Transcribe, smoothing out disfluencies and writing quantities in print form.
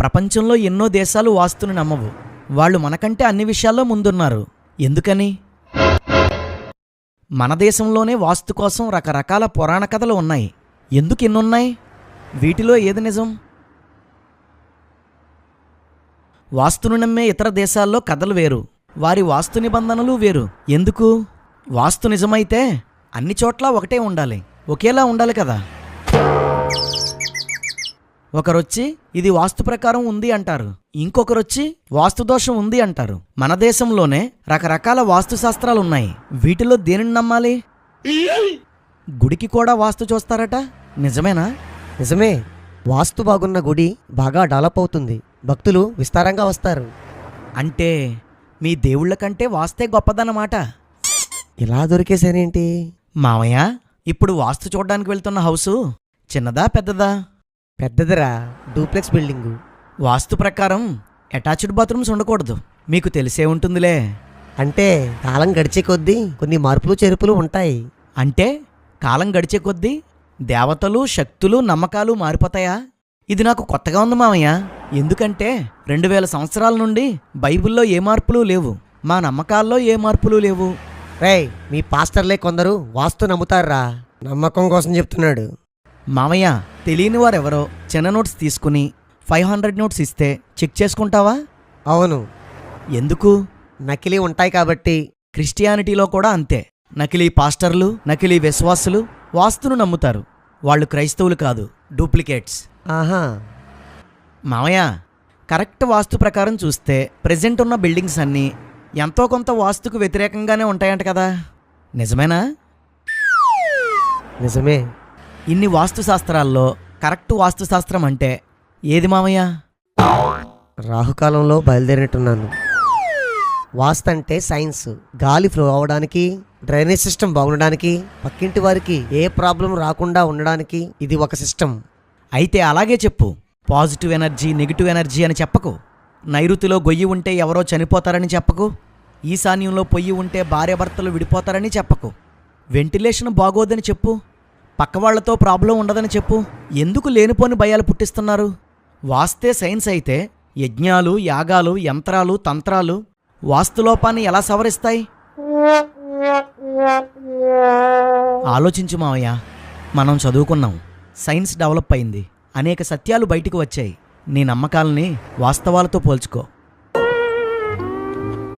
ప్రపంచంలో ఎన్నో దేశాలు వాస్తుని నమ్మవు. వాళ్ళు మనకంటే అన్ని విషయాల్లో ముందున్నారు. ఎందుకని? మన దేశంలోనే వాస్తు కోసం రకరకాల పురాణ కథలు ఉన్నాయి. ఎందుకు ఎన్నున్నాయి? వీటిలో ఏది నిజం? వాస్తును నమ్మే ఇతర దేశాల్లో కథలు వేరు, వారి వాస్తు నిబంధనలు వేరు. ఎందుకు? వాస్తు నిజమైతే అన్ని చోట్ల ఒకటే ఉండాలి, ఒకేలా ఉండాలి కదా. ఒకరొచ్చి ఇది వాస్తు ప్రకారం ఉంది అంటారు, ఇంకొకరొచ్చి వాస్తు దోషం ఉంది అంటారు. మన దేశంలోనే రకరకాల వాస్తు శాస్త్రాలున్నాయి. వీటిలో దేనిని నమ్మాలి? గుడికి కూడా వాస్తు చూస్తారట, నిజమేనా? నిజమే. వాస్తు బాగున్న గుడి బాగా డెవలప్ అవుతుంది, భక్తులు విస్తారంగా వస్తారు. అంటే మీ దేవుళ్ళ కంటే వాస్తే గొప్పదన్నమాట. ఇలా దొరికేసానేంటి? మామయ్య, ఇప్పుడు వాస్తు చూడ్డానికి వెళ్తున్న హౌసు చిన్నదా పెద్దదా? పెద్దదిరా, డూప్లెక్స్ బిల్డింగు. వాస్తు ప్రకారం అటాచ్డ్ బాత్రూమ్స్ ఉండకూడదు, మీకు తెలిసే ఉంటుందిలే. అంటే కాలం గడిచే కొద్దీ కొన్ని మార్పులు చేర్పులు ఉంటాయి. అంటే కాలం గడిచే కొద్దీ దేవతలు, శక్తులు, నమ్మకాలు మారిపోతాయా? ఇది నాకు కొత్తగా ఉంది మామయ్య. ఎందుకంటే 2000 సంవత్సరాల నుండి బైబిల్లో ఏ మార్పులు లేవు, మా నమ్మకాల్లో ఏ మార్పులు లేవు. రేయ్, మీ పాస్టర్లే కొందరు వాస్తు నమ్ముతారా, నమ్మకం కోసం చెప్తున్నాడు. మామయ్య, తెలియని వారెవరో చిన్న నోట్స్ తీసుకుని 500 నోట్స్ ఇస్తే చెక్ చేసుకుంటావా? అవును. ఎందుకు? నకిలీ ఉంటాయి కాబట్టి. క్రిస్టియానిటీలో కూడా అంతే. నకిలీ పాస్టర్లు, నకిలీ విశ్వాసులు వాస్తును నమ్ముతారు. వాళ్ళు క్రైస్తవులు కాదు, డూప్లికేట్స్. ఆహా. మామయ్య, కరెక్ట్ వాస్తు ప్రకారం చూస్తే ప్రెజెంట్ ఉన్న బిల్డింగ్స్ అన్నీ ఎంతో కొంత వాస్తుకు వ్యతిరేకంగానే ఉంటాయంట కదా, నిజమేనా? నిజమే. ఇన్ని వాస్తు శాస్త్రాల్లో కరెక్ట్ వాస్తు శాస్త్రం అంటే ఏది మామయ్య? రాహుకాలంలో బయలుదేరినట్టున్నాను. వాస్తు అంటే సైన్స్. గాలి ఫ్లో అవ్వడానికి, డ్రైనేజ్ సిస్టమ్ బాగుండడానికి, పక్కింటి వారికి ఏ ప్రాబ్లం రాకుండా ఉండడానికి ఇది ఒక సిస్టమ్. అయితే అలాగే చెప్పు. పాజిటివ్ ఎనర్జీ, నెగిటివ్ ఎనర్జీ అని చెప్పకు. నైరుతిలో గొయ్యి ఉంటే ఎవరో చనిపోతారని చెప్పకు. ఈశాన్యంలో పొయ్యి ఉంటే భార్యాభర్తలు విడిపోతారని చెప్పకు. వెంటిలేషన్ బాగోదని చెప్పు. పక్కవాళ్లతో ప్రాబ్లం ఉండదని చెప్పు. ఎందుకు లేనిపోని భయాలు పుట్టిస్తున్నారు? వాస్తే సైన్స్ అయితే యజ్ఞాలు, యాగాలు, యంత్రాలు, తంత్రాలు వాస్తులోపాన్ని ఎలా సవరిస్తాయి? ఆలోచించు మావయ్య. మనం చదువుకున్నాం, సైన్స్ డెవలప్ అయింది, అనేక సత్యాలు బయటికి వచ్చాయి. నీ నమ్మకాలని వాస్తవాలతో పోల్చుకో.